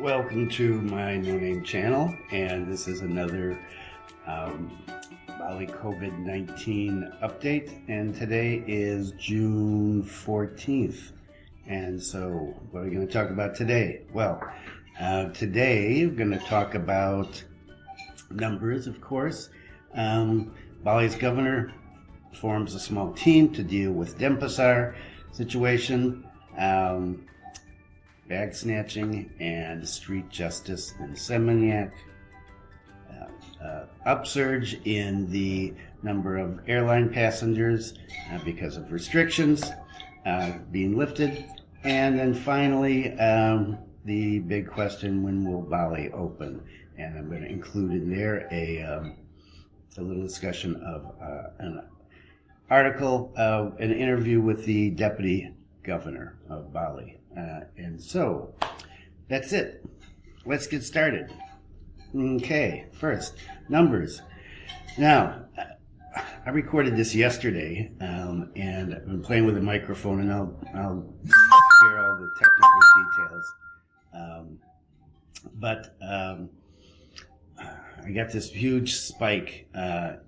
Welcome to my no-name channel, and this is another Bali COVID-19 update, and today is June 14th. And so what are we going to talk about today? Well, today we're going to talk about numbers, of course. Bali's governor forms a small team to deal with Denpasar situation, bag snatching, and street justice in Seminyak. Upsurge in the number of airline passengers because of restrictions being lifted. And then finally, the big question, when will Bali open? And I'm going to include in there a little discussion of an article, an interview with the deputy governor of Bali. And so that's it. Let's get started. Okay, first, numbers. Now, I recorded this yesterday, and I've been playing with the microphone, and I'll share all the technical details. But I got this huge spike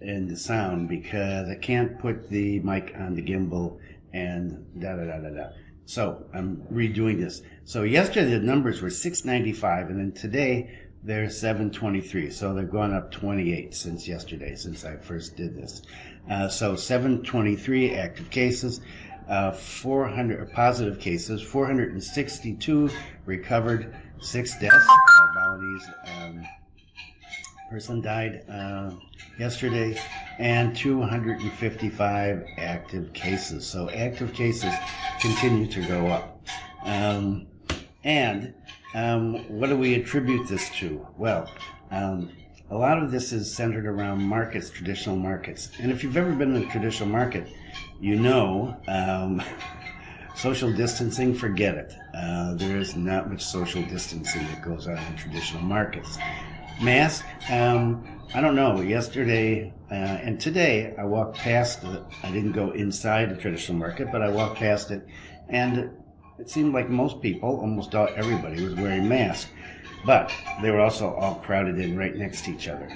in the sound because I can't put the mic on the gimbal and da-da-da-da-da. So I'm redoing this. So yesterday the numbers were 695, and then today they're 723. So they've gone up 28 since yesterday, since I first did this. So 723 active cases, 400 positive cases, 462 recovered, 6 deaths. Balinese person died yesterday, and 255 active cases. So active cases continue to go up. What do we attribute this to? Well, a lot of this is centered around markets, traditional markets. And if you've ever been in a traditional market, you know social distancing, forget it. There is not much social distancing that goes on in traditional markets. Mask, I don't know. Yesterday and today I walked past it. I didn't go inside the traditional market, but I walked past it, and it seemed like most people, almost everybody, was wearing masks. But they were also all crowded in right next to each other.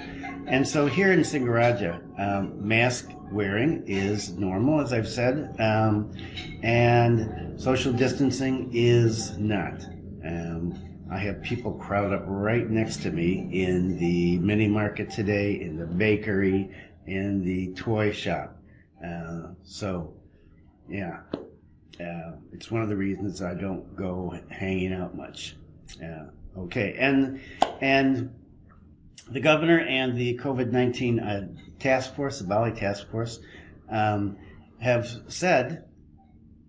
And so here in Singaraja, mask wearing is normal, as I've said, and social distancing is not. I have people crowd up right next to me in the mini market today, in the bakery, in the toy shop. It's one of the reasons I don't go hanging out much. Okay, and the governor and the COVID-19 task force, the Bali task force, have said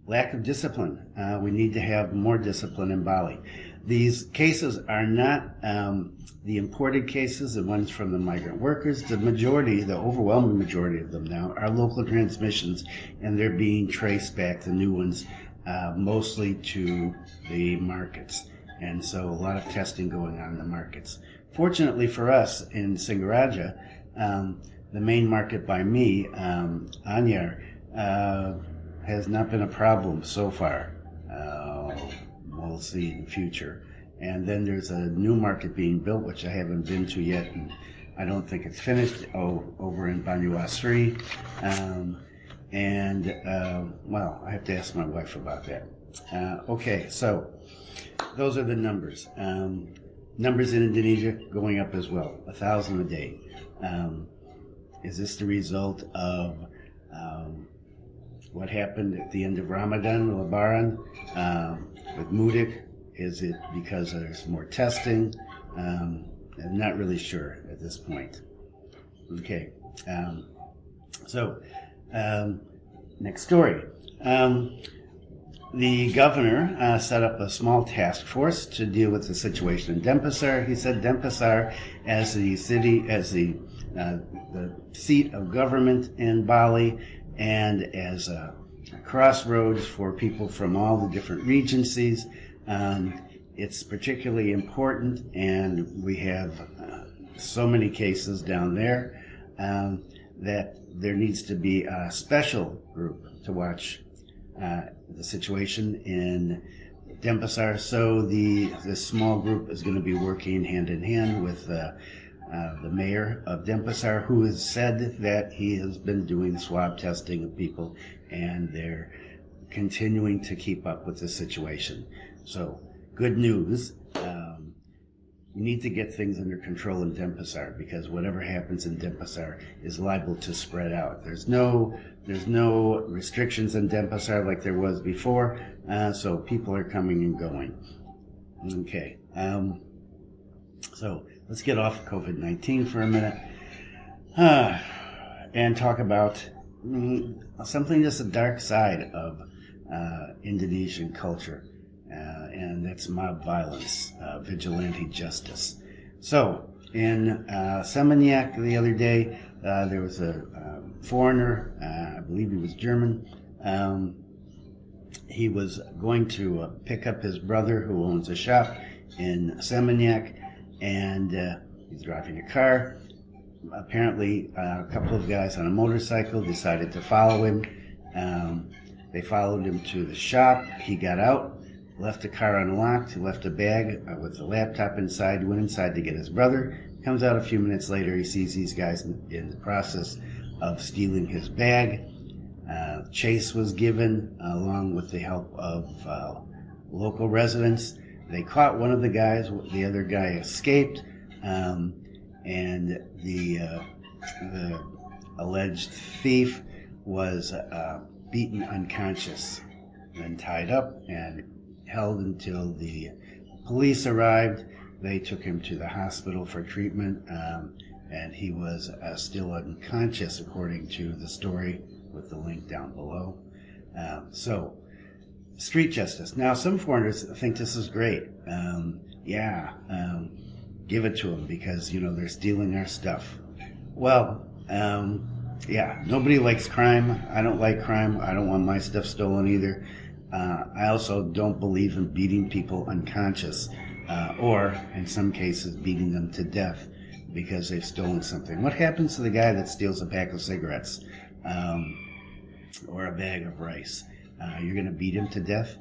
lack of discipline. We need to have more discipline in Bali. These cases are not the imported cases, the ones from the migrant workers. The majority, the overwhelming majority of them now, are local transmissions, and they're being traced back, the new ones, mostly to the markets. And so a lot of testing going on in the markets. Fortunately for us in Singaraja, the main market by me, Anyar, has not been a problem so far. We'll see in the future. And then there's a new market being built, which I haven't been to yet, and I don't think it's finished, over in Banyuasri. Well, I have to ask my wife about that. Okay, so those are the numbers. Numbers in Indonesia going up as well, 1,000 a day. Is this the result of what happened at the end of Ramadan, Lebaran, with Mudik? Is it because there's more testing? I'm not really sure at this point. Okay, next story. The governor set up a small task force to deal with the situation in Denpasar. He said Denpasar, as the city, as the seat of government in Bali, and as a crossroads for people from all the different regencies, it's particularly important, and we have so many cases down there that there needs to be a special group to watch the situation in Denpasar. So this small group is going to be working hand in hand with the mayor of Denpasar, who has said that he has been doing swab testing of people, and they're continuing to keep up with the situation. So good news. We need to get things under control in Denpasar, because whatever happens in Denpasar is liable to spread out. There's no restrictions in Denpasar like there was before, so people are coming and going. Okay, so let's get off COVID-19 for a minute and talk about something that's a dark side of Indonesian culture. And that's mob violence, vigilante justice. So in Seminyak the other day, there was a foreigner, I believe he was German. He was going to pick up his brother, who owns a shop in Seminyak, and he's driving a car. Apparently, a couple of guys on a motorcycle decided to follow him. They followed him to the shop. He got out, left the car unlocked. He left a bag with a laptop inside. He went inside to get his brother. Comes out a few minutes later. He sees these guys in the process of stealing his bag. Chase was given along with the help of local residents. They caught one of the guys. The other guy escaped, and the alleged thief was beaten unconscious, then tied up and held until the police arrived. They took him to the hospital for treatment, and he was still unconscious, according to the story with the link down below. So, street justice. Now, some foreigners think this is great. Give it to them because, they're stealing our stuff. Well, nobody likes crime. I don't like crime. I don't want my stuff stolen either. I also don't believe in beating people unconscious, or in some cases beating them to death because they've stolen something. What happens to the guy that steals a pack of cigarettes or a bag of rice? You're going to beat him to death?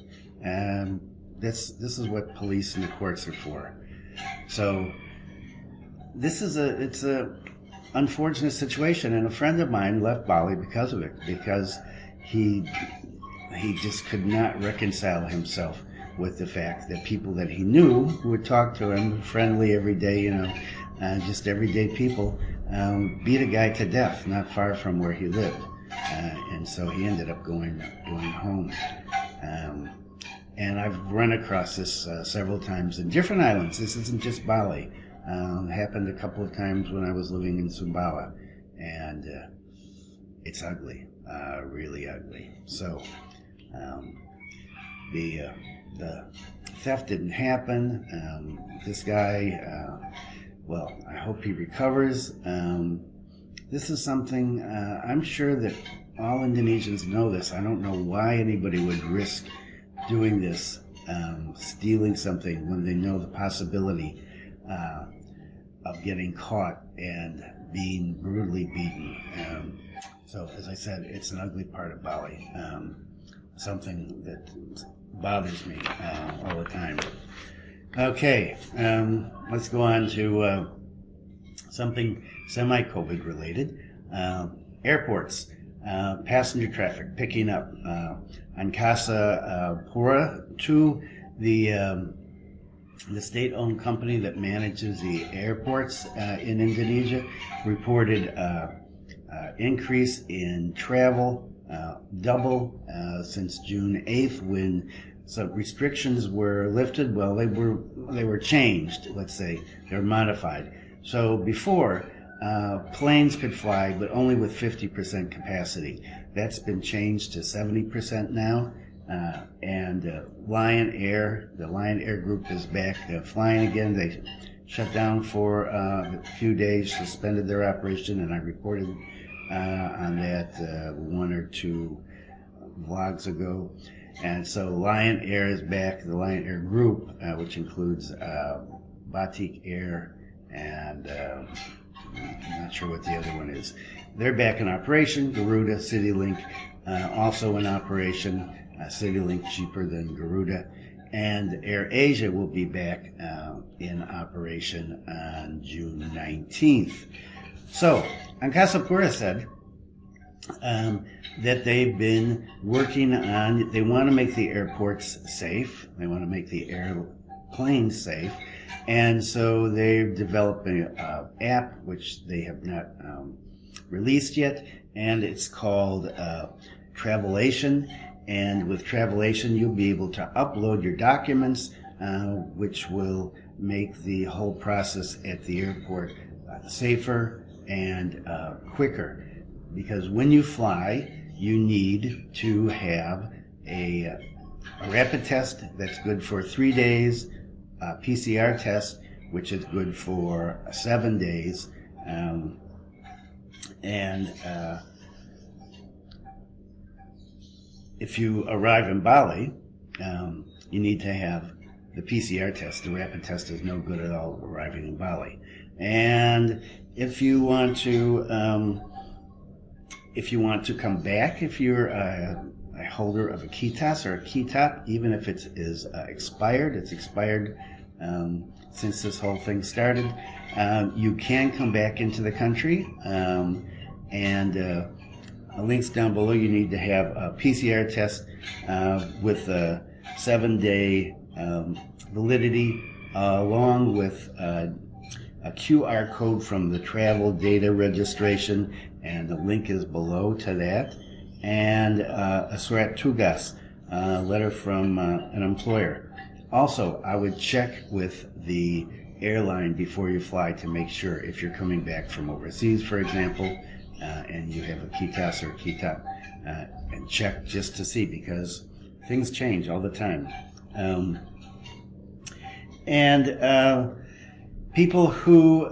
This is what police and the courts are for. So it's a unfortunate situation, and a friend of mine left Bali because of it, because he just could not reconcile himself with the fact that people that he knew, who would talk to him, friendly every day, just everyday people, beat a guy to death not far from where he lived. And so he ended up going home. And I've run across this several times in different islands. This isn't just Bali. It happened a couple of times when I was living in Sumbawa. And it's ugly, really ugly. So the theft didn't happen. This guy, I hope he recovers. This is something, I'm sure that all Indonesians know this. I don't know why anybody would risk doing this, stealing something when they know the possibility of getting caught and being brutally beaten. So, as I said, it's an ugly part of Bali, something that bothers me all the time. Okay, let's go on to something semi-COVID related. Airports, passenger traffic picking up. Angkasa Pura II, the state-owned company that manages the airports in Indonesia, reported increase in travel, double since June 8th, when some restrictions were lifted. Well, they were changed. Let's say they were modified. So before, planes could fly, but only with 50% capacity. That's been changed to 70% now. And Lion Air, the Lion Air group is back flying again. They shut down for a few days, suspended their operation, and I reported on that one or two vlogs ago. And so Lion Air is back, the Lion Air group, which includes Batik Air and I'm not sure what the other one is. They're back in operation. Garuda, CityLink also in operation. CityLink cheaper than Garuda. and Air Asia will be back in operation on June 19th. So, Angkasa Pura said that they've been working on, they want to make the airports safe, they want to make the airplanes safe, and so they're developing an app which they have not released yet, and it's called Travelation. And with Travelation, you'll be able to upload your documents, which will make the whole process at the airport safer and quicker. Because when you fly, you need to have a rapid test that's good for 3 days, a PCR test, which is good for 7 days, if you arrive in Bali, you need to have the PCR test. The rapid test is no good at all arriving in Bali. And if you want to come back, if you're a holder of a kitas or a kitap, even if it is expired, it's expired since this whole thing started, you can come back into the country. Links down below. You need to have a PCR test with a 7-day validity, along with a QR code from the travel data registration, and the link is below to that, and a surat tugas, letter from an employer. Also, I would check with the airline before you fly to make sure, if you're coming back from overseas, for example, and you have a kitas or a kitap, and check just to see, because things change all the time. People who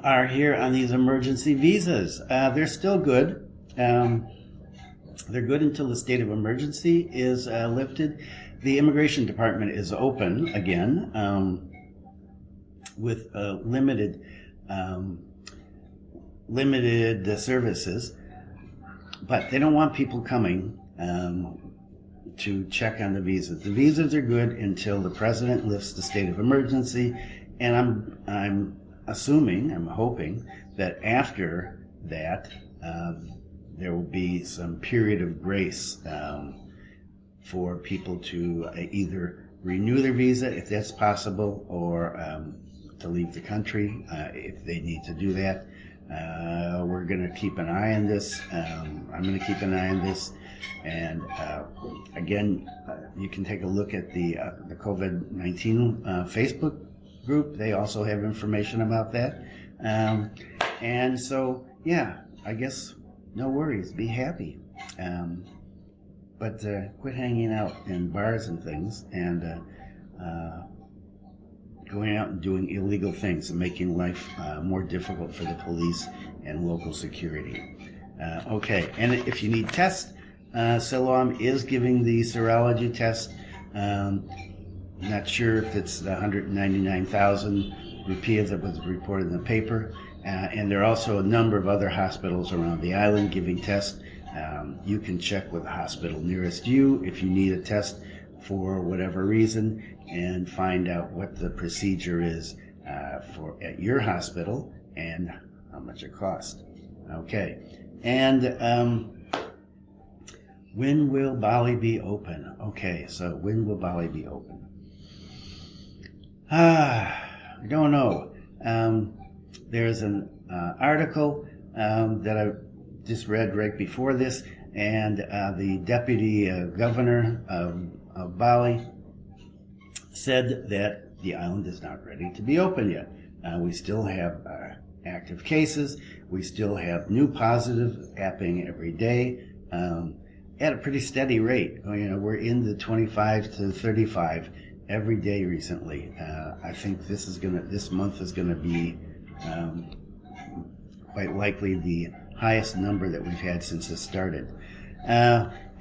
are here on these emergency visas, they're still good. They're good until the state of emergency is lifted. The immigration department is open again, with limited services, but they don't want people coming to check on the visas. The visas are good until the president lifts the state of emergency, and I'm assuming, I'm hoping that after that there will be some period of grace for people to either renew their visa if that's possible, or to leave the country if they need to do that. We're going to keep an eye on this. I'm going to keep an eye on this. And again, you can take a look at the COVID-19 Facebook group. They also have information about that. And so, yeah, I guess no worries. Be happy. But quit hanging out in bars and things, and going out and doing illegal things and making life more difficult for the police and local security. Okay, and if you need tests, Siloam is giving the serology test. Not sure if it's the 199,000 rupees that was reported in the paper. And there are also a number of other hospitals around the island giving tests. You can check with the hospital nearest you if you need a test for whatever reason, and find out what the procedure is at your hospital and how much it costs. Okay, and when will Bali be open? Okay, so when will Bali be open? I don't know. There's an article that I just read right before this, and the deputy governor of Bali said that the island is not ready to be open yet. We still have active cases. We still have new positives happening every day at a pretty steady rate. We're in the 25 to 35 every day recently. I think this month is gonna be quite likely the highest number that we've had since it started.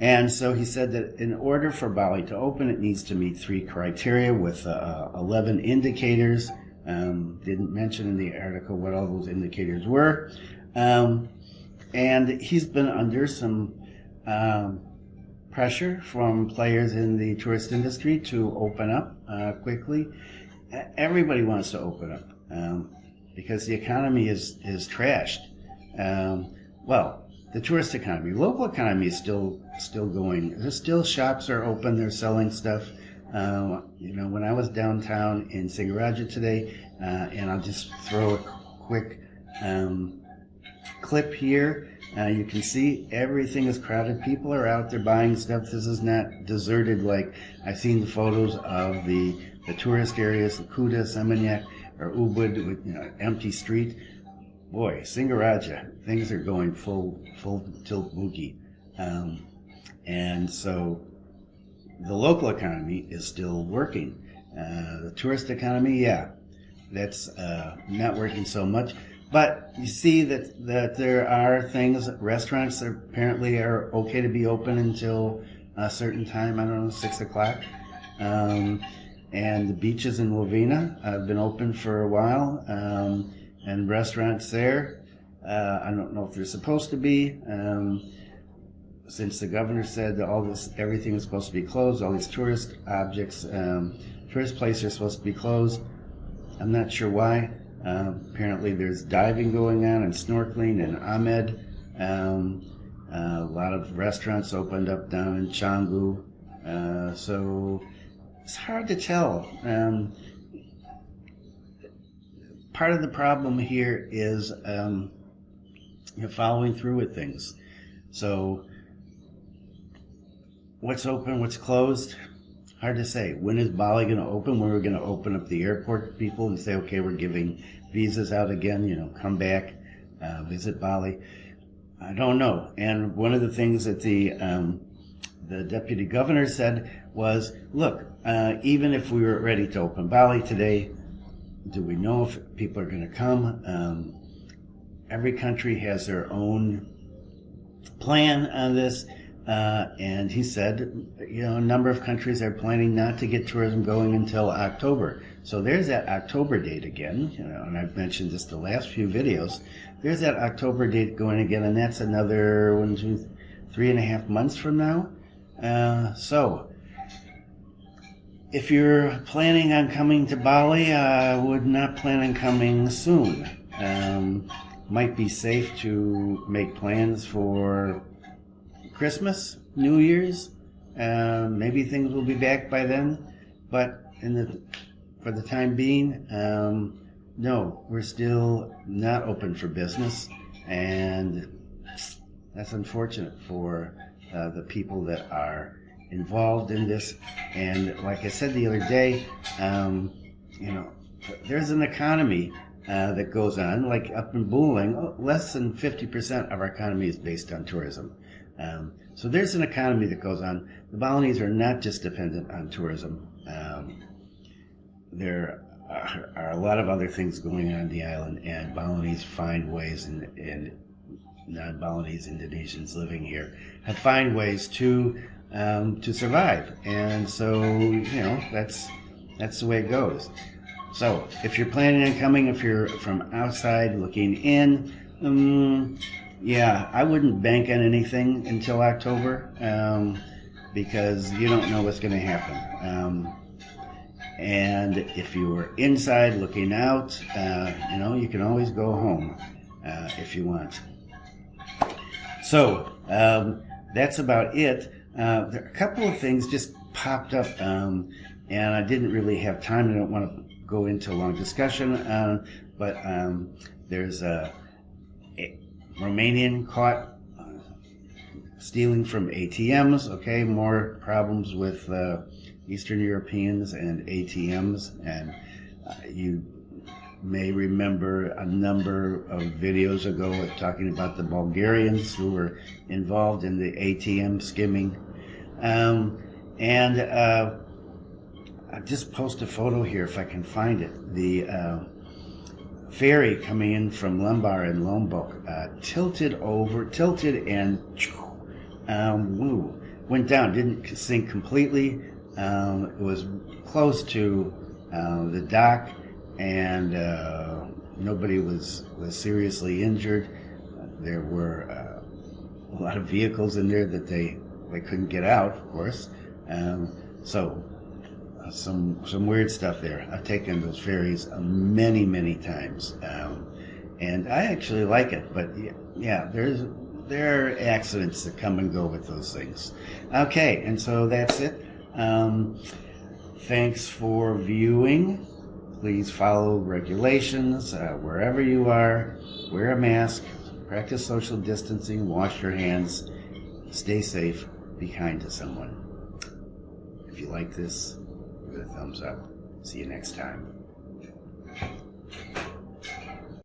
And so he said that in order for Bali to open, it needs to meet 3 criteria with 11 indicators. Didn't mention in the article what all those indicators were. And he's been under some pressure from players in the tourist industry to open up quickly. Everybody wants to open up because the economy is trashed. Well, the tourist economy, local economy is still going. There's still shops are open. They're selling stuff. When I was downtown in Singaraja today, and I'll just throw a quick clip here. You can see everything is crowded. People are out there buying stuff. This is not deserted like I've seen the photos of the tourist areas, the Kuta, Seminyak, or Ubud, with empty street. Boy, Singaraja, things are going full tilt boogie. And so the local economy is still working. The tourist economy, yeah, that's not working so much. But you see that there are things, restaurants apparently are okay to be open until a certain time, I don't know, 6 o'clock. And the beaches in Lovina have been open for a while. And restaurants there, I don't know if they're supposed to be, since the governor said that everything is supposed to be closed, all these tourist objects, tourist places are supposed to be closed. I'm not sure why. Apparently there's diving going on and snorkeling in Ahmed. A lot of restaurants opened up down in Canggu. So it's hard to tell. Part of the problem here is following through with things. So what's open, what's closed? Hard to say. When is Bali going to open? When we're going to open up the airport to people and say, okay, we're giving visas out again, come back, visit Bali. I don't know. And one of the things that the deputy governor said was, look, even if we were ready to open Bali today, do we know if people are going to come? Every country has their own plan on this. And he said, a number of countries are planning not to get tourism going until October. So there's that October date again, and I've mentioned this the last few videos. There's that October date going again, and that's another 3.5 months from now. So if you're planning on coming to Bali, I would not plan on coming soon. Might be safe to make plans for Christmas, New Year's. Maybe things will be back by then, but for the time being, no, we're still not open for business, and that's unfortunate for the people that are involved in this. And like I said the other day, there's an economy that goes on, like up in Booling. Less than 50% of our economy is based on tourism. So there's an economy that goes on. The Balinese are not just dependent on tourism. There are a lot of other things going on the island, and Balinese find ways, and non-Balinese Indonesians living here have find ways to survive. And so, that's the way it goes. So if you're planning on coming, if you're from outside looking in, yeah, I wouldn't bank on anything until October, because you don't know what's going to happen. And if you were inside looking out, you can always go home if you want. So that's about it. There are a couple of things just popped up, and I didn't really have time. I don't want to go into a long discussion, but there's a Romanian caught stealing from ATMs. Okay, more problems with Eastern Europeans and ATMs, and you may remember a number of videos ago talking about the Bulgarians who were involved in the ATM skimming. I just post a photo here if I can find it. The ferry coming in from Lembar in Lombok tilted and went down. Didn't sink completely. It was close to the dock, and nobody was seriously injured. There were a lot of vehicles in there that they they couldn't get out, of course. So some weird stuff there. I've taken those ferries many times, and I actually like it. But yeah, there are accidents that come and go with those things. Okay, and so that's it. Thanks for viewing. Please follow regulations wherever you are. Wear a mask, practice social distancing, wash your hands, stay safe, be kind to someone. If you like this, give it a thumbs up. See you next time.